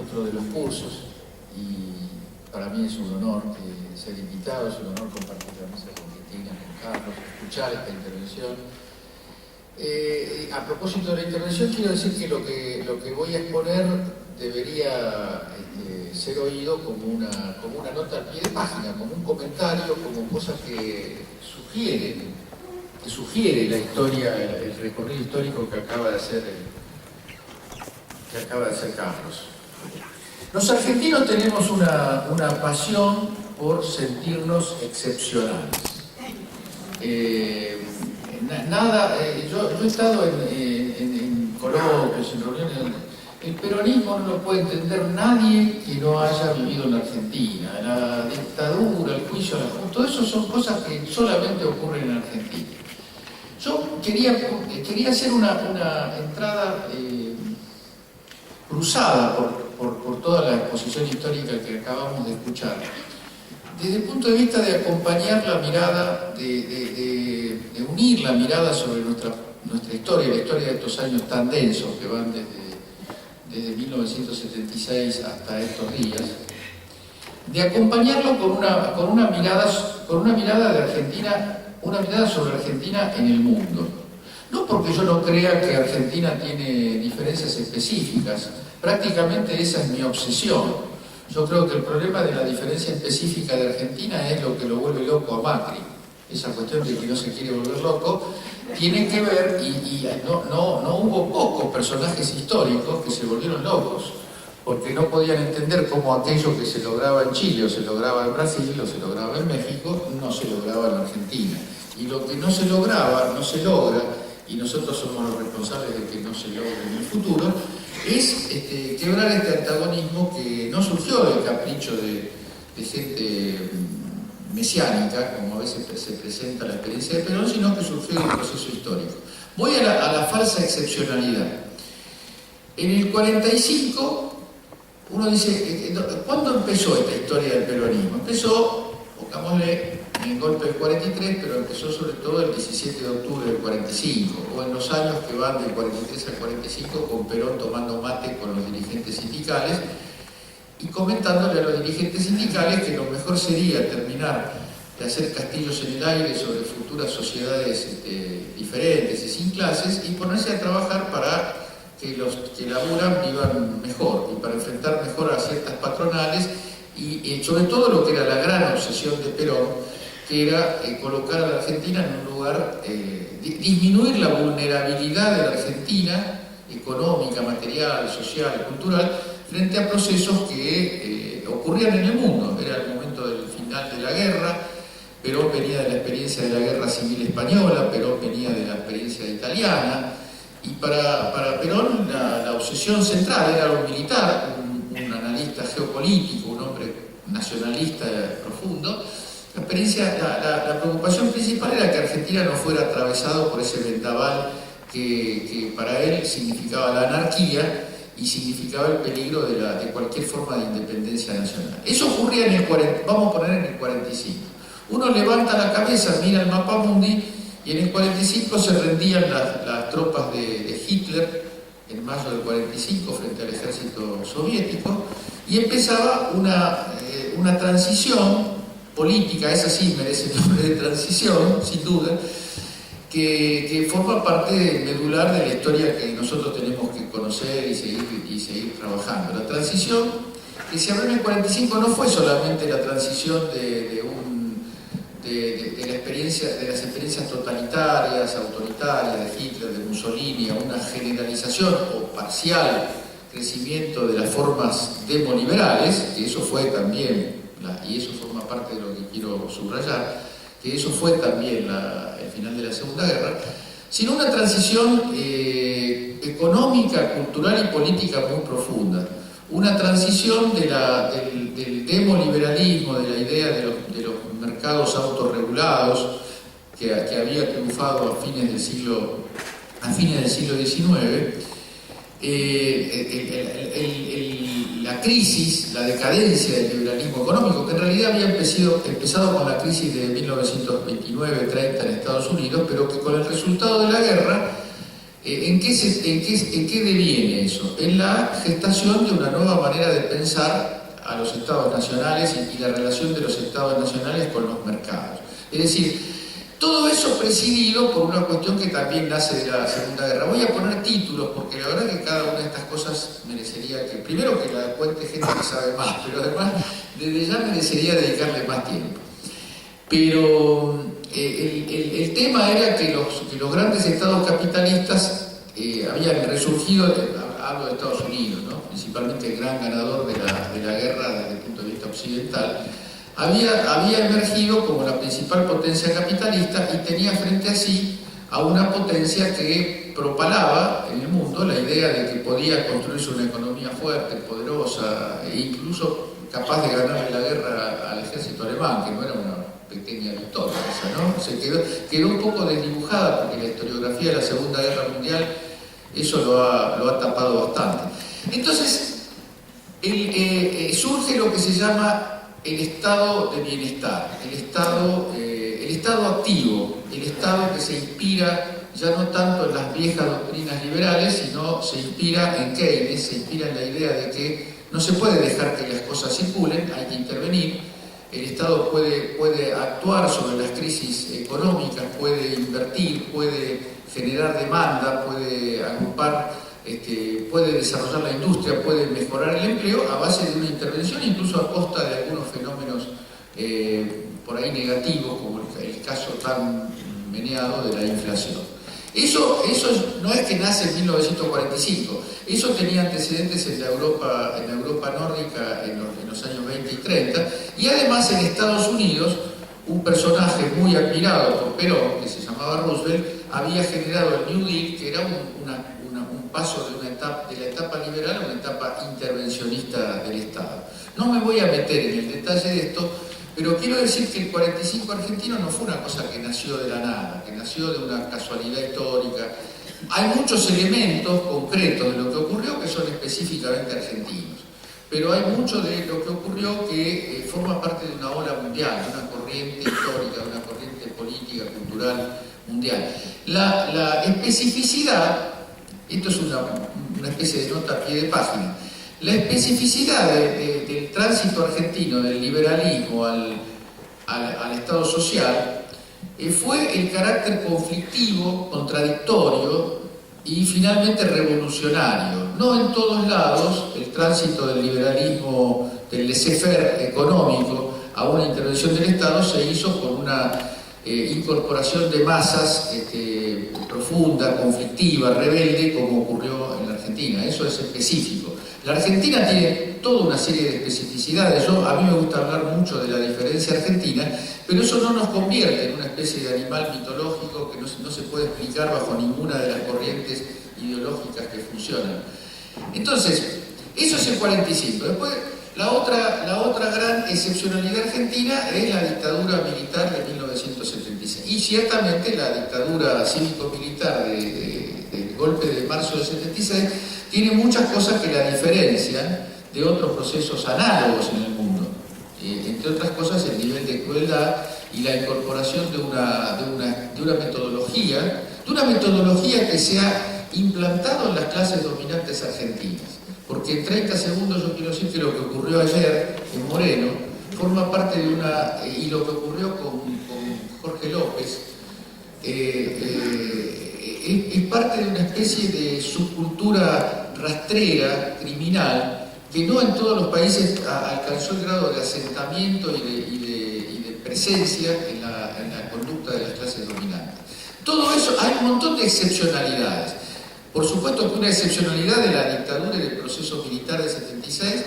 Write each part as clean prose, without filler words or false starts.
otro de los cursos y para mí es un honor ser invitado, es un honor compartir la mesa con Cristina, con Carlos, escuchar esta intervención. A propósito de la intervención, quiero decir que lo que voy a exponer debería ser oído como una nota al pie de página, como un comentario, como cosa que sugiere la historia, el recorrido histórico que acaba de hacer Carlos. Los argentinos tenemos una pasión por sentirnos excepcionales. Yo he estado en coloquios, en reuniones donde el peronismo no lo puede entender nadie que no haya vivido en la Argentina. La dictadura, el juicio a la justicia, todo eso son cosas que solamente ocurren en Argentina. Yo quería hacer una entrada cruzada por toda la exposición histórica que acabamos de escuchar, desde el punto de vista de acompañar la mirada, de unir la mirada sobre nuestra historia, la historia de estos años tan densos que van desde 1976 hasta estos días, de acompañarlo con una mirada de Argentina, una mirada sobre Argentina en el mundo. No porque yo no crea que Argentina tiene diferencias específicas, prácticamente esa es mi obsesión. Yo creo que el problema de la diferencia específica de Argentina es lo que lo vuelve loco a Macri. Esa cuestión de que no se quiere volver loco tiene que ver, y no hubo pocos personajes históricos que se volvieron locos, porque no podían entender cómo aquello que se lograba en Chile, o se lograba en Brasil, o se lograba en México, no se lograba en Argentina. Y lo que no se lograba, no se logra, y nosotros somos los responsables de que no se logre en el futuro, es quebrar este antagonismo que no surgió del capricho de gente mesiánica, como a veces se presenta la experiencia de Perón, sino que surgió del proceso histórico. Voy a la falsa excepcionalidad. En el 45, uno dice, ¿cuándo empezó esta historia del peronismo? Empezó, pongámosle, en el golpe del 43, pero empezó sobre todo el 17 de octubre del 45, o en los años que van del 43 al 45, con Perón tomando mate con los dirigentes sindicales y comentándole a los dirigentes sindicales que lo mejor sería terminar de hacer castillos en el aire sobre futuras sociedades diferentes y sin clases y ponerse a trabajar para que los que laburan vivan mejor y para enfrentar mejor a ciertas patronales y sobre todo lo que era la gran obsesión de Perón, que era colocar a la Argentina en un lugar, disminuir la vulnerabilidad de la Argentina, económica, material, social, cultural, frente a procesos que ocurrían en el mundo. Era el momento del final de la guerra, Perón venía de la experiencia de la Guerra Civil Española, Perón venía de la experiencia italiana, y para Perón la obsesión central era lo militar, un analista geopolítico, un hombre nacionalista profundo. La preocupación principal era que Argentina no fuera atravesado por ese vendaval que para él significaba la anarquía y significaba el peligro de cualquier forma de independencia nacional. Eso ocurría en el 40, vamos a poner en el 45. Uno levanta la cabeza, mira el mapamundi y en el 45 se rendían las tropas de Hitler en mayo del 45 frente al ejército soviético y empezaba una transición política, esa sí merece el nombre de transición, sin duda, que forma parte medular de la historia que nosotros tenemos que conocer y seguir trabajando. La transición que se abrió en el 45 no fue solamente la transición de las experiencias totalitarias, autoritarias de Hitler, de Mussolini, a una generalización o parcial crecimiento de las formas demoliberales, que eso fue también, y eso forma parte de lo que quiero subrayar, que eso fue también el final de la Segunda Guerra, sino una transición económica, cultural y política muy profunda. Una transición del demoliberalismo, de la idea de los mercados autorregulados que había triunfado a fines del siglo XIX, la crisis, la decadencia del liberalismo económico, que en realidad había empezado con la crisis de 1929-30 en Estados Unidos, pero que con el resultado de la guerra ¿En qué deviene eso? En la gestación de una nueva manera de pensar a los estados nacionales y la relación de los estados nacionales con los mercados. Es decir, todo eso presidido por una cuestión que también nace de la Segunda Guerra. Voy a poner títulos porque la verdad que cada una de estas cosas merecería que, primero que la cuente gente que sabe más, pero además desde ya merecería dedicarle más tiempo. Pero el tema era que los grandes estados capitalistas habían resurgido, hablo de Estados Unidos, ¿no? Principalmente el gran ganador de la guerra desde el punto de vista occidental, había emergido como la principal potencia capitalista y tenía frente a sí a una potencia que propalaba en el mundo la idea de que podía construirse una economía fuerte, poderosa e incluso capaz de ganarle la guerra al ejército alemán, que no era una pequeña victoria esa, ¿no? Se quedó un poco desdibujada porque la historiografía de la Segunda Guerra Mundial eso lo ha tapado bastante. Entonces, surge lo que se llama el estado de bienestar, el estado activo, el estado que se inspira ya no tanto en las viejas doctrinas liberales, sino se inspira en Keynes, se inspira en la idea de que no se puede dejar que las cosas circulen, hay que intervenir. El Estado puede actuar sobre las crisis económicas, puede invertir, puede generar demanda, puede agrupar, puede desarrollar la industria, puede mejorar el empleo a base de una intervención, incluso a costa de algunos fenómenos por ahí negativos, como el caso tan meneado de la inflación. Eso no es que nace en 1945, eso tenía antecedentes en la Europa nórdica en los años 20 y 30, y además en Estados Unidos un personaje muy admirado por Perón, que se llamaba Roosevelt, había generado el New Deal, que era un paso de la etapa liberal a una etapa intervencionista del Estado. No me voy a meter en el detalle de esto, pero quiero decir que el 45 argentino no fue una cosa que nació de la nada, que nació de una casualidad histórica. Hay muchos elementos concretos de lo que ocurrió que son específicamente argentinos, pero hay mucho de lo que ocurrió que forma parte de una ola mundial, de una corriente histórica, de una corriente política, cultural mundial. La especificidad, esto es una especie de nota a pie de página, la especificidad del tránsito argentino, del liberalismo al Estado social, fue el carácter conflictivo, contradictorio y finalmente revolucionario. No en todos lados el tránsito del liberalismo, del laissez-faire económico a una intervención del Estado se hizo con una incorporación de masas profunda, conflictiva, rebelde, como ocurrió en la Argentina. Eso es específico. La Argentina tiene toda una serie de especificidades. A mí me gusta hablar mucho de la diferencia argentina, pero eso no nos convierte en una especie de animal mitológico que no se puede explicar bajo ninguna de las corrientes ideológicas que funcionan. Entonces, eso es el 45. Después, la otra gran excepcionalidad argentina es la dictadura militar de 1976. Y ciertamente la dictadura cívico-militar del golpe de marzo del 76 tiene muchas cosas que la diferencian de otros procesos análogos en el mundo. Entre otras cosas, el nivel de crueldad y la incorporación de una metodología que se ha implantado en las clases dominantes argentinas. Porque en 30 segundos yo quiero decir que lo que ocurrió ayer en Moreno forma parte de y lo que ocurrió con Jorge López, es parte de una especie de subcultura rastrera, criminal, que no en todos los países alcanzó el grado de asentamiento y de presencia en la conducta de las clases dominantes. Todo eso, hay un montón de excepcionalidades. Por supuesto que una excepcionalidad de la dictadura y del proceso militar de 76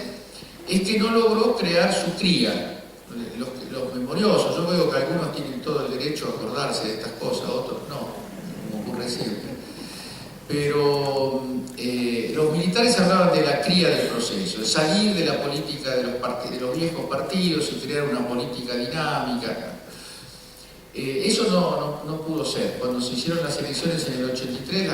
es que no logró crear su tría. Los memoriosos, yo veo que algunos tienen todo el derecho a acordarse de estas cosas, otros no, como ocurre siempre. Pero los militares hablaban de la cría del proceso, de salir de la política de los viejos partidos y crear una política dinámica. Eso no pudo ser. Cuando se hicieron las elecciones en el 83,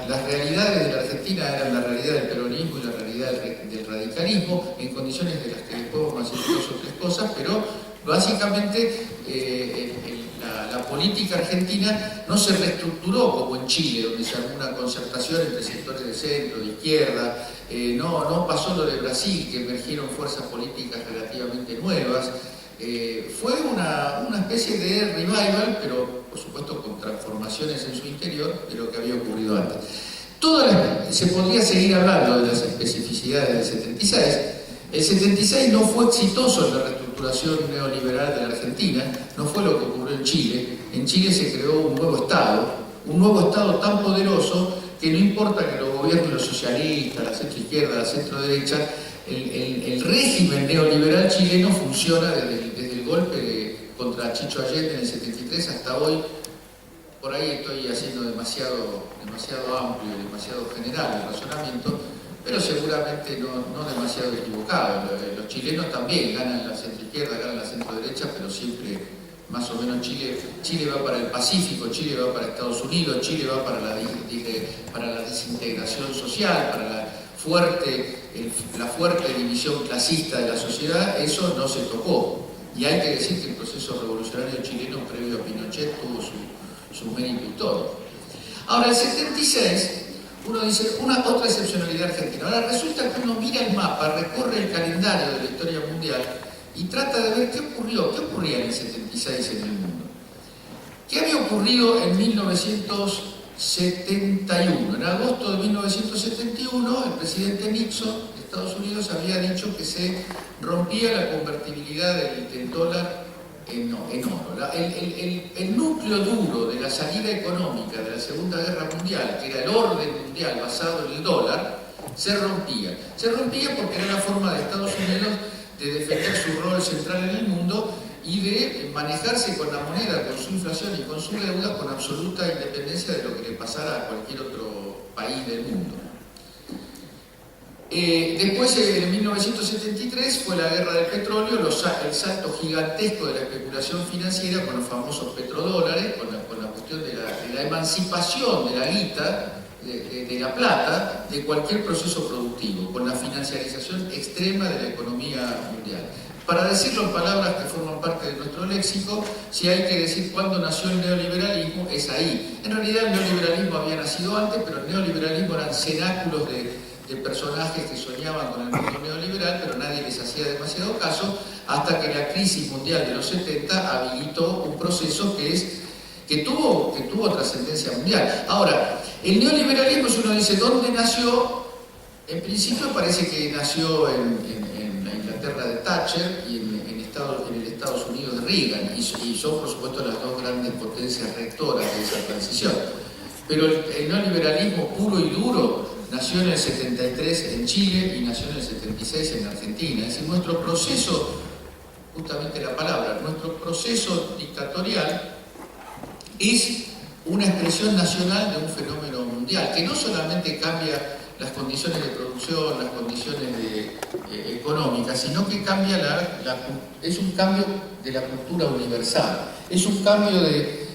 las realidades de la Argentina eran la realidad del peronismo y la realidad del radicalismo, en condiciones de las que después vamos a decir dos o tres cosas, pero básicamente la política argentina no se reestructuró como en Chile, donde se armó una concertación entre sectores de centro, de izquierda, no pasó lo de Brasil, que emergieron fuerzas políticas relativamente nuevas. Fue una especie de revival, pero por supuesto con transformaciones en su interior de lo que había ocurrido antes. Se podría seguir hablando de las especificidades del 76. El 76 no fue exitoso en la reestructuración neoliberal de la Argentina, no fue lo que ocurrió en Chile. En Chile se creó un nuevo Estado tan poderoso que no importa que los gobiernos, los socialistas, la centroizquierda, la centroderecha, el régimen neoliberal chileno funciona desde el golpe contra Chicho Allende en el 73 hasta hoy. Por ahí estoy haciendo demasiado amplio y demasiado general el razonamiento, pero seguramente no demasiado equivocado. Los chilenos también ganan la centroizquierda, ganan la centroderecha, pero siempre más o menos Chile va para el Pacífico, Chile va para Estados Unidos, Chile va para la desintegración social, para la fuerte división clasista de la sociedad. Eso no se tocó. Y hay que decir que el proceso revolucionario chileno previo a Pinochet tuvo su mérito histórico. Ahora, el 76, uno dice, otra excepcionalidad argentina. Ahora, resulta que uno mira el mapa, recorre el calendario de la historia mundial y trata de ver qué ocurría en el 76 en el mundo. ¿Qué había ocurrido en 1971? En agosto de 1971, el presidente Nixon de Estados Unidos había dicho que se rompía la convertibilidad del dólar en oro. El núcleo duro de la salida económica de la Segunda Guerra Mundial, que era el orden mundial basado en el dólar, se rompía. Se rompía porque era la forma de Estados Unidos de defender su rol central en el mundo y de manejarse con la moneda, con su inflación y con su deuda, con absoluta independencia de lo que le pasara a cualquier otro país del mundo. Después, en 1973, fue la guerra del petróleo, el salto gigantesco de la especulación financiera con los famosos petrodólares, con la cuestión de la emancipación de la guita, de la plata, de cualquier proceso productivo, con la financiarización extrema de la economía mundial. Para decirlo en palabras que forman parte de nuestro léxico, si hay que decir cuándo nació el neoliberalismo, es ahí. En realidad el neoliberalismo había nacido antes, pero el neoliberalismo eran cenáculos de personajes que soñaban con el mundo neoliberal, pero nadie les hacía demasiado caso, hasta que la crisis mundial de los 70 habilitó un proceso que tuvo trascendencia mundial. Ahora, el neoliberalismo, si uno dice dónde nació, en principio parece que nació en la Inglaterra de Thatcher y en el Estados Unidos de Reagan, y son por supuesto las dos grandes potencias rectoras de esa transición. Pero el neoliberalismo puro y duro nació en el 73 en Chile y nació en el 76 en Argentina. Es decir, nuestro proceso, justamente la palabra, nuestro proceso dictatorial es una expresión nacional de un fenómeno mundial, que no solamente cambia las condiciones de producción, las condiciones económicas, sino que cambia es un cambio de la cultura universal, es un cambio de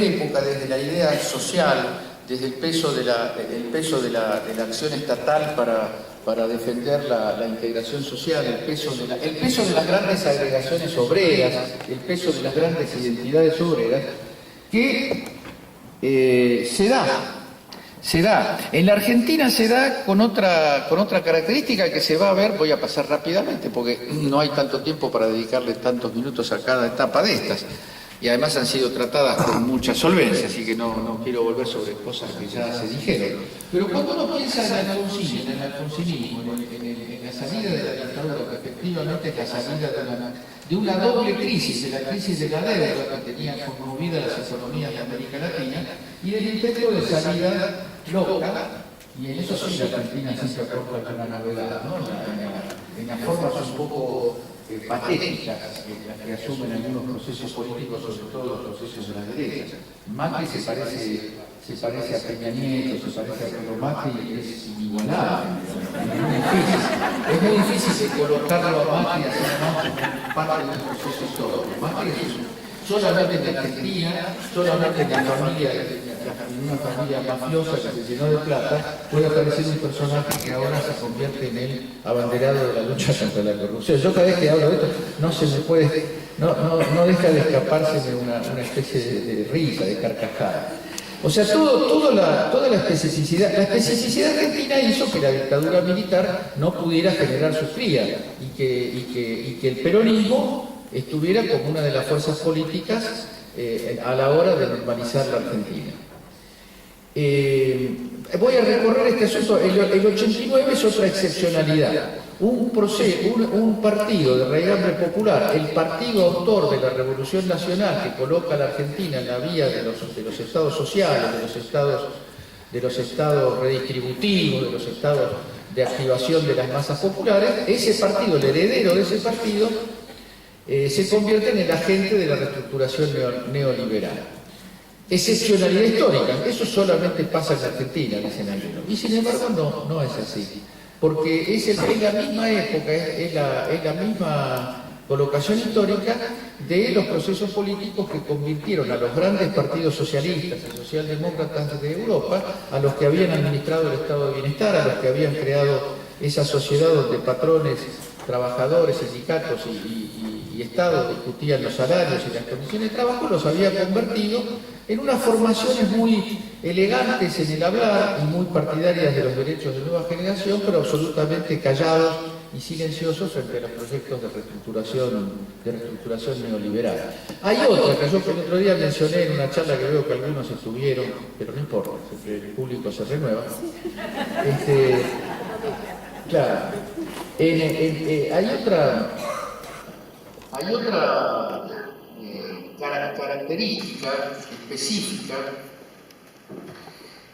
época desde la idea social, desde el peso de la acción estatal para defender la integración social, el peso de las grandes agregaciones obreras, el peso de las grandes identidades obreras, que se da. En la Argentina se da con otra característica que se va a ver, voy a pasar rápidamente porque no hay tanto tiempo para dedicarle tantos minutos a cada etapa de estas. Y además han sido tratadas con mucha solvencia, así que no quiero volver sobre cosas que ya se dijeron. Pero cuando uno piensa en el alfonsinismo, en la salida de la dictadura, que efectivamente es la salida de una doble crisis, de la crisis de la deuda que tenían conmovidas las economías de América Latina, y del intento de salida loca, y en eso sí la Argentina sí se aporta una novedad, ¿no? En las formas un poco patéticas que asumen algunos procesos políticos, sobre todo los procesos de la derecha. Macri se parece a Peña Nieto, se parece a Pedro Macri y es inigualable. Es muy difícil colocarlo a Macri así como parte de un proceso histórico. Macri es solamente en la Argentina, solamente en la familia en una familia mafiosa que se llenó de plata, puede aparecer un personaje que ahora se convierte en el abanderado de la lucha contra la corrupción. Yo cada vez que hablo de esto, no se me puede, no deja de escaparse una especie de risa, de carcajada. O sea, toda la especificidad argentina hizo que la dictadura militar no pudiera generar sus crías y que el peronismo estuviera como una de las fuerzas políticas a la hora de normalizar la Argentina. Voy a recorrer este asunto. El 89 es otra excepcionalidad. Un partido de raigambre popular, el partido autor de la Revolución Nacional que coloca a la Argentina en la vía de los estados sociales, de los estados redistributivos, de los estados de activación de las masas populares, ese partido, el heredero de ese partido, se convierte en el agente de la reestructuración neoliberal. Excepcionalidad histórica, eso solamente pasa en la Argentina, dicen algunos. Y sin embargo no es así, porque es la misma época, es la misma colocación histórica de los procesos políticos que convirtieron a los grandes partidos socialistas y socialdemócratas de Europa, a los que habían administrado el estado de bienestar, a los que habían creado esa sociedad donde patrones, trabajadores, sindicatos y Estado discutían los salarios y las condiciones de trabajo, los había convertido en unas formaciones muy elegantes en el hablar y muy partidarias de los derechos de nueva generación, pero absolutamente callados y silenciosos frente a los proyectos de reestructuración neoliberal. Hay otra que yo el otro día mencioné en una charla que veo que algunos estuvieron, pero no importa, el público se renueva. Claro, hay otra característica específica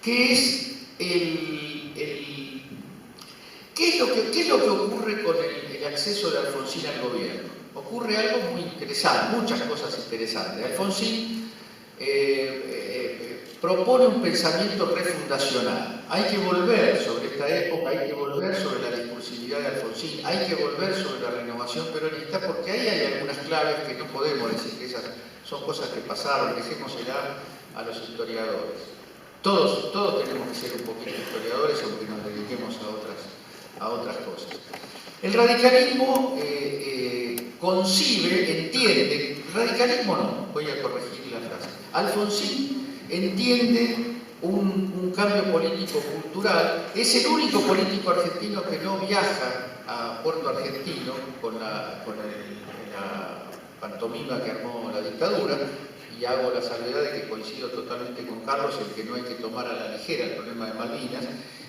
que es ¿qué es lo que ocurre con el acceso de Alfonsín al gobierno? Ocurre algo muy interesante, muchas cosas interesantes. Alfonsín propone un pensamiento refundacional. Hay que volver sobre esta época, hay que volver sobre la discursividad de Alfonsín, hay que volver sobre la renovación peronista, porque ahí hay algunas claves que no podemos decir que esas son cosas que pasaron, dejémosela a los historiadores. Todos tenemos que ser un poquito historiadores, aunque nos dediquemos a otras cosas. El radicalismo entiende, radicalismo no, voy a corregir la frase, Alfonsín entiende un cambio político-cultural, es el único político argentino que no viaja a Puerto Argentino con la pantomima que armó la dictadura, y hago la salvedad de que coincido totalmente con Carlos en que no hay que tomar a la ligera el problema de Malvinas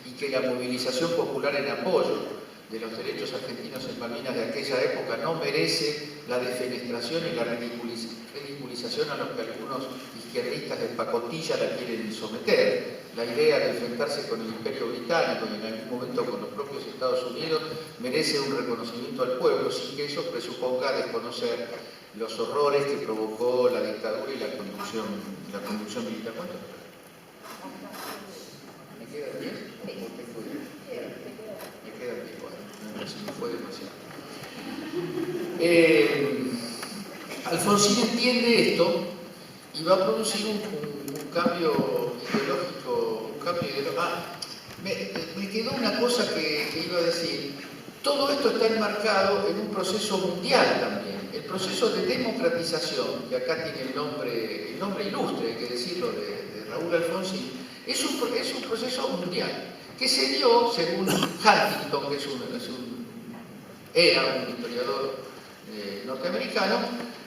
y que la movilización popular en apoyo de los derechos argentinos en Malvinas de aquella época no merece la defenestración y la ridiculización a los que algunos izquierdistas de pacotilla la quieren someter. La idea de enfrentarse con el Imperio Británico y en algún momento con los propios Estados Unidos merece un reconocimiento al pueblo sin que eso presuponga desconocer los horrores que provocó la dictadura y la conducción militar. ¿Cuánto? ¿Me queda bien? Me queda bien, bueno, se me fue demasiado. Alfonsín entiende esto y va a producir un cambio ideológico, me quedó una cosa que iba a decir. Todo esto está enmarcado en un proceso mundial también. El proceso de democratización, que acá tiene el nombre ilustre, hay que decirlo, de Raúl Alfonsín, es un proceso mundial, que se dio, según Huntington, que era un historiador norteamericano,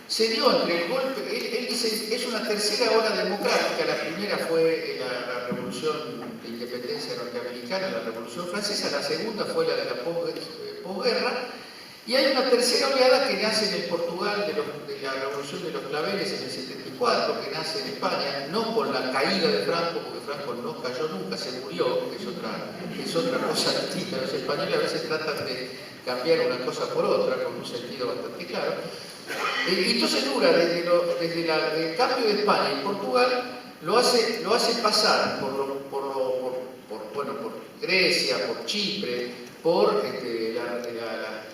se dio entre el golpe, él dice, es una tercera ola democrática. La primera fue la revolución de independencia norteamericana, la revolución francesa, la segunda fue la de la posguerra, y hay una tercera oleada que nace en el Portugal de la revolución de los claveles en el 74, que nace en España, no con la caída de Franco, porque Franco no cayó nunca, se murió, que es otra cosa distinta. Los españoles a veces tratan de cambiar una cosa por otra, con un sentido bastante claro. Entonces Lula, desde el cambio de España y Portugal, lo hace pasar por Grecia, por Chipre, por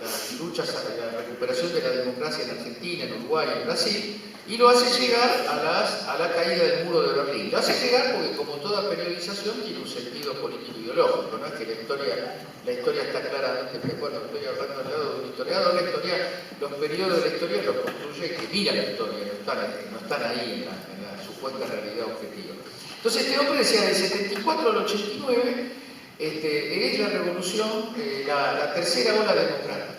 las luchas a la recuperación de la democracia en Argentina, en Uruguay, en Brasil, y lo hace llegar a la caída del muro de Berlín. Lo hace llegar porque, como toda periodización, tiene un sentido político-ideológico, no es que la historia está claramente, bueno, estoy hablando al lado de un historiador, los periodos de la historia los construye que mira la historia, no están ahí en la supuesta realidad objetiva. Entonces este hombre decía, del 74 al 89, es la revolución, la tercera ola democrática.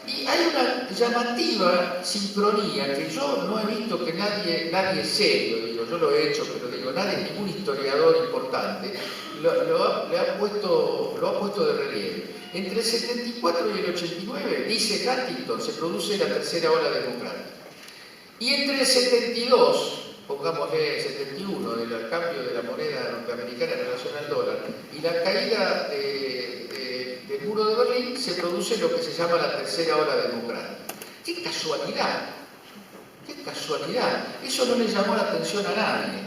Y hay una llamativa sincronía que yo no he visto que nadie serio, digo, yo lo he hecho, pero digo, ningún historiador importante lo ha puesto de relieve. Entre el 74 y el 89, dice Huntington, se produce la tercera ola democrática. Y entre el 72, pongámosle 71, del cambio de la moneda norteamericana en relación al dólar, y la caída del muro de Berlín, se produce lo que se llama la tercera ola democrática. ¡Qué casualidad! ¡Qué casualidad! Eso no le llamó la atención a nadie.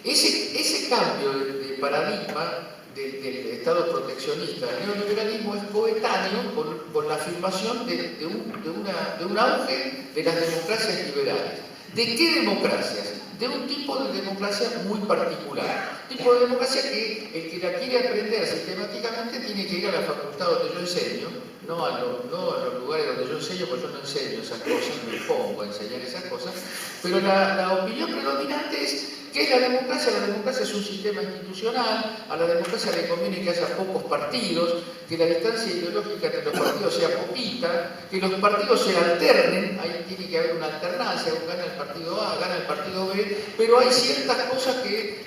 Ese cambio de paradigma del Estado proteccionista al neoliberalismo es coetáneo con la afirmación de un auge de las democracias liberales. ¿De qué democracias? De un tipo de democracia muy particular. Tipo de democracia que el que la quiere aprender sistemáticamente tiene que ir a la facultad donde yo enseño, no a los lugares donde yo enseño, porque yo no enseño esas cosas, me pongo a enseñar esas cosas, pero la opinión predominante es ¿qué es la democracia? La democracia es un sistema institucional, a la democracia le conviene que haya pocos partidos, que la distancia ideológica entre los partidos sea poquita, que los partidos se alternen, ahí tiene que haber una alternancia, gana el partido A, gana el partido B, pero hay ciertas cosas que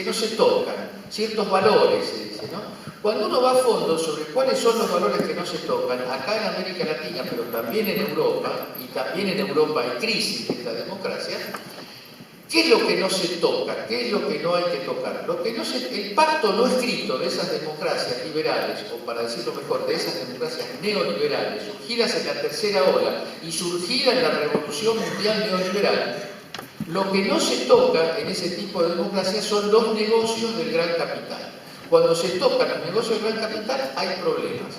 no se tocan, ciertos valores, se dice, ¿no? Cuando uno va a fondo sobre cuáles son los valores que no se tocan, acá en América Latina, pero también en Europa, y también en Europa hay crisis de esta democracia, ¿qué es lo que no se toca? ¿Qué es lo que no hay que tocar? El pacto no escrito de esas democracias liberales, o para decirlo mejor, de esas democracias neoliberales, surgidas en la tercera ola y surgidas en la revolución mundial neoliberal, lo que no se toca en ese tipo de democracia son los negocios del gran capital. Cuando se tocan los negocios del gran capital hay problemas.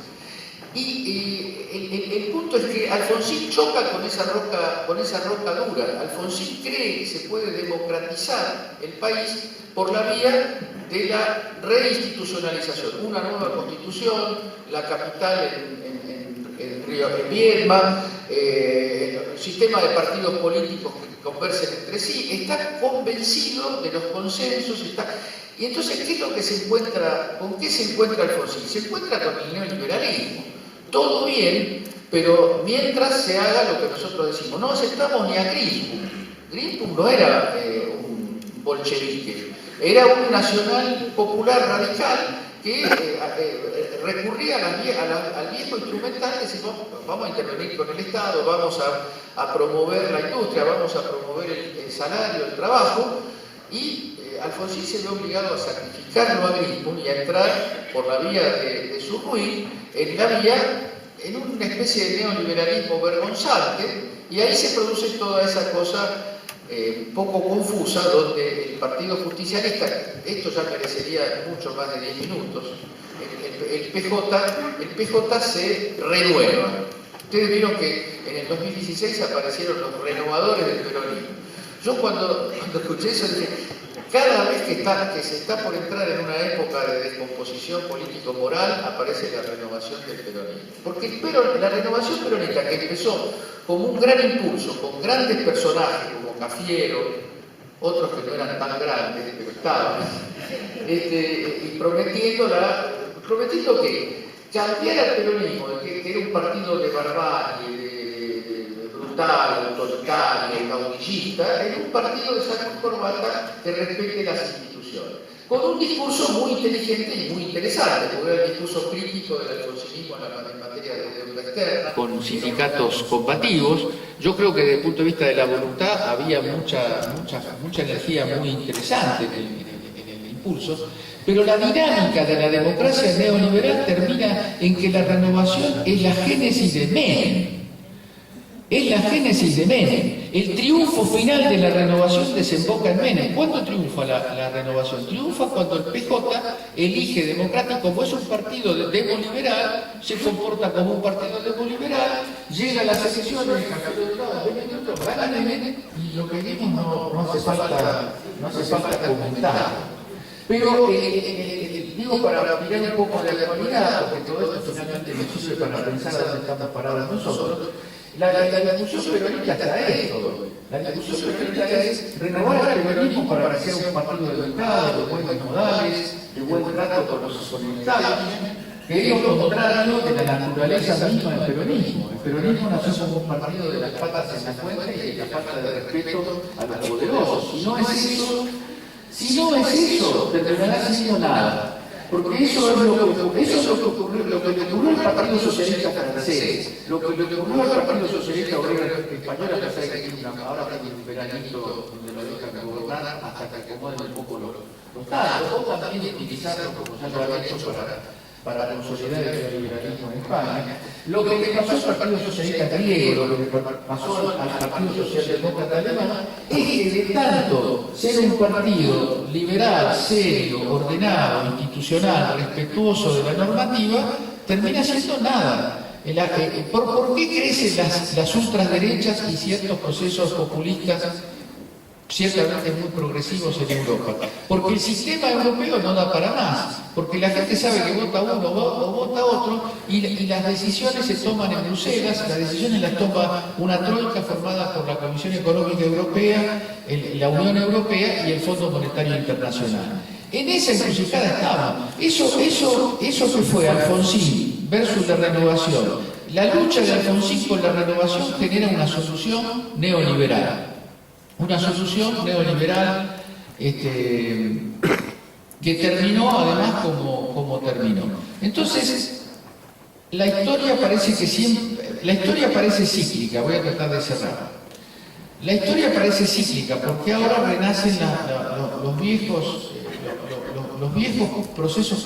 Y el punto es que Alfonsín choca con esa roca dura. Alfonsín cree que se puede democratizar el país por la vía de la reinstitucionalización. Una nueva constitución, la capital en Viedma, el sistema de partidos políticos que conversen entre sí. Está convencido de los consensos. Y entonces, ¿qué es lo que se encuentra? ¿Con qué se encuentra Alfonsín? Se encuentra con el neoliberalismo. Todo bien, pero mientras se haga lo que nosotros decimos. No aceptamos ni a Grinsburg. Grinsburg no era un bolchevique, era un nacional popular radical que recurría al viejo instrumental de decir, vamos a intervenir con el Estado, vamos a promover la industria, vamos a promover el salario, el trabajo, y Alfonsín se ve obligado a sacrificarlo a Grinsburg y a entrar por la vía de su ruin en una especie de neoliberalismo vergonzante, y ahí se produce toda esa cosa poco confusa, donde el Partido Justicialista, esto ya merecería mucho más de 10 minutos, el PJ se renueva. Ustedes vieron que en el 2016 aparecieron los renovadores del peronismo. Yo cuando escuché eso dije, cada vez que se está por entrar en una época de descomposición político-moral, aparece la renovación del peronismo. Porque la renovación peronista, que empezó como un gran impulso, con grandes personajes como Cafiero, otros que no eran tan grandes, pero estaban, y prometiendo que cambiar al peronismo, que era un partido de barbarie, brutal, autoritario, caudillista, en un partido de saco y corbata que respete las instituciones. Con un discurso muy inteligente y muy interesante, porque era el discurso crítico del alfonsinismo en materia de deuda externa. Con sindicatos combativos, yo creo que desde el punto de vista de la voluntad había mucha energía muy interesante en el impulso, pero la dinámica de la democracia neoliberal termina en que la renovación es la génesis de Menem. Es la génesis de Menem. El triunfo final de la renovación desemboca en Menem. ¿Cuándo triunfa la renovación? Triunfa cuando el PJ elige democrático, como es un partido demoliberal, se comporta como un partido demoliberal, llega a las elecciones, gana Menem, y lo que vimos no hace falta comentar. Pero digo, para mirar un poco de actualidad, porque todo esto finalmente nos sirve para pensar a dónde estamos parados nosotros. La discusión peronista está esto. La discusión peronista es renovar el peronismo para que sea un partido de mercado, de buenos modales, de buen trato con el Estado, que es lo contrario de la naturaleza misma del peronismo. El peronismo nació como un partido de las patas en la fuente y de la falta de respeto a los poderosos. Si no es eso, terminará siendo nada. Porque eso es lo que ocurrió al Partido Socialista francés, lo que le ocurrió al Partido Socialista obrero español, a pesar de que ahora tiene un veranito donde lo dejan gobernar hasta que acomoden un poco los datos, o también utilizarlo, como ya lo han hecho, para consolidar el liberalismo en España. Lo que le pasó al Partido Socialista griego, lo que pasó al Partido Socialdemócrata alemán, es que de tanto ser un partido liberal, serio, ordenado, institucional, respetuoso de la normativa, termina siendo nada. ¿Por qué crecen las ultraderechas y ciertos procesos populistas ciertamente muy progresivos en Europa? Porque el sistema europeo no da para más, porque la gente sabe que vota uno o vota otro, y las decisiones se toman en Bruselas, las decisiones las toma una troika formada por la Comisión Económica Europea, la Unión Europea y el Fondo Monetario Internacional. En esa encrucijada estamos. Eso que fue Alfonsín versus la renovación. La lucha de Alfonsín con la renovación genera una solución neoliberal. Una solución neoliberal que terminó además como terminó. Entonces, la historia parece cíclica, voy a tratar de cerrar. La historia parece cíclica porque ahora renacen los viejos procesos,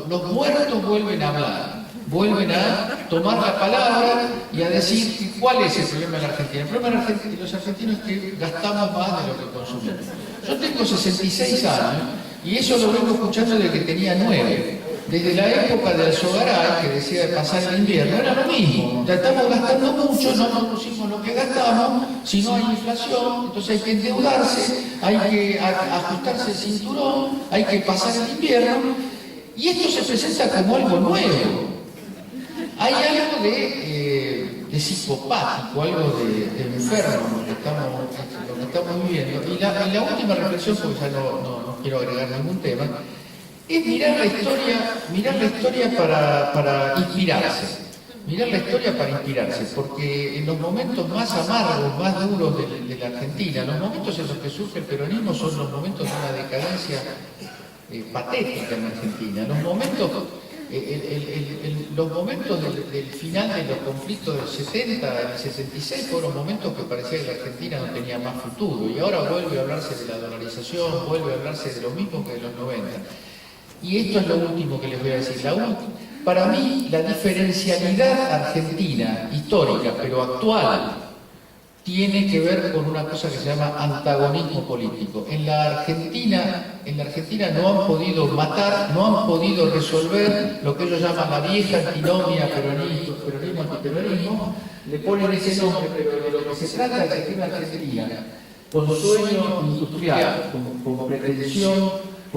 los muertos vuelven a hablar. Vuelven a tomar la palabra y a decir cuál es el problema de la Argentina. El problema de los argentinos es que gastamos más de lo que consumimos. Yo tengo 66 años y eso lo vengo escuchando desde que tenía 9. Desde la época del Alzogaray, que decía de pasar el invierno, era lo mismo. Ya estamos gastando mucho, no producimos lo que gastamos, si no hay inflación, entonces hay que endeudarse, hay que ajustarse el cinturón, hay que pasar el invierno, y esto se presenta como algo nuevo. Hay algo de psicopático, algo de enfermo lo que estamos viviendo. Y la última reflexión, porque ya no quiero agregar ningún tema, es mirar la historia para inspirarse. Mirar la historia para inspirarse, porque en los momentos más amargos, más duros de la Argentina, los momentos en los que surge el peronismo son los momentos de una decadencia patética en Argentina. Los momentos del final de los conflictos del 70 al 76 fueron momentos que parecía que la Argentina no tenía más futuro, y ahora vuelve a hablarse de la dolarización, vuelve a hablarse de lo mismo que de los 90. Y esto es lo último que les voy a decir. Para mí, la diferencialidad argentina, histórica, pero actual, tiene que ver con una cosa que se llama antagonismo político. En la Argentina no han podido matar, no han podido resolver lo que ellos llaman la vieja antinomia peronismo-antiterrorismo, le ponen ese nombre, pero de lo que se trata es que una Argentina con sueño industrial, con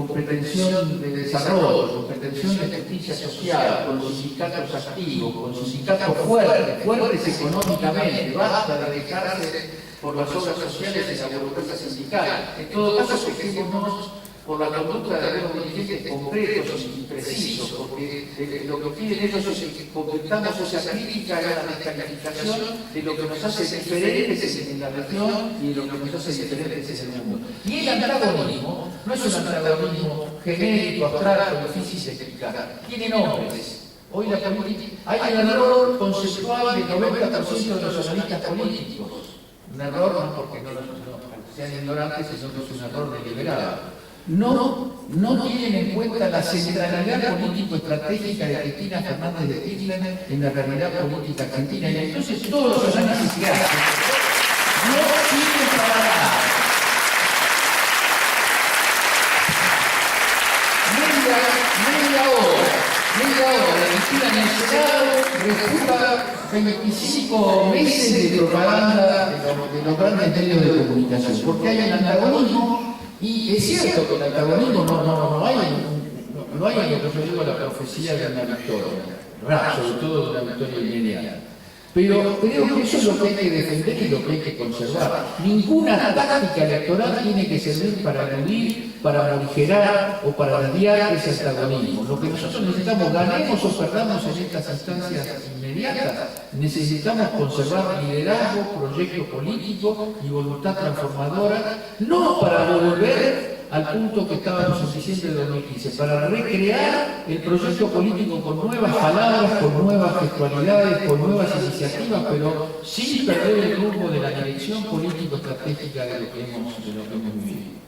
pretensión de desarrollo, con pretensión de justicia social, con sindicatos activos, con sindicatos fuertes económicamente, basta de dejarse por las obras sociales de la burocracia sindical. En todo caso, fijémonos por la conducta de algunos dirigentes concretos y precisos, porque lo que quieren ellos es que convirtamos esa crítica a la descalificación de lo que nos hace diferentes en la región y de lo que nos hace diferentes en el mundo. Y el antagonismo no es un antagonismo genérico, abstracto, difícil de explicar. Tiene nombres. Hoy la política, hay un error conceptual del 90% de los analistas políticos. Un error no porque no sean ignorantes, sino que es un error deliberado. No tienen en cuenta la centralidad político-estratégica de Cristina Fernández de Kirchner en la realidad política argentina. Y entonces todos los análisis que hacen no sirve para nada. Media hora de lectura en el Senado refuta 25 meses de propaganda de los grandes medios de comunicación, porque hay un antagonismo, y es cierto que el antagonismo no hay en lo que yo digo la profecía de una victoria, sobre todo de una victoria inmediata. Pero creo que eso es lo que hay que defender y lo que hay que conservar. Ninguna táctica electoral tiene que servir para eludir, para morigerar o para desviar ese antagonismo. Lo que nosotros necesitamos, ganemos o perdamos en estas instancias inmediatas, necesitamos conservar liderazgo, proyecto político y voluntad transformadora, no para volver al punto que estábamos en diciembre de 2015, para recrear el proyecto político con nuevas palabras, con nuevas gestualidades, con nuevas iniciativas, pero sin perder el rumbo de la dirección político-estratégica de lo que hemos vivido.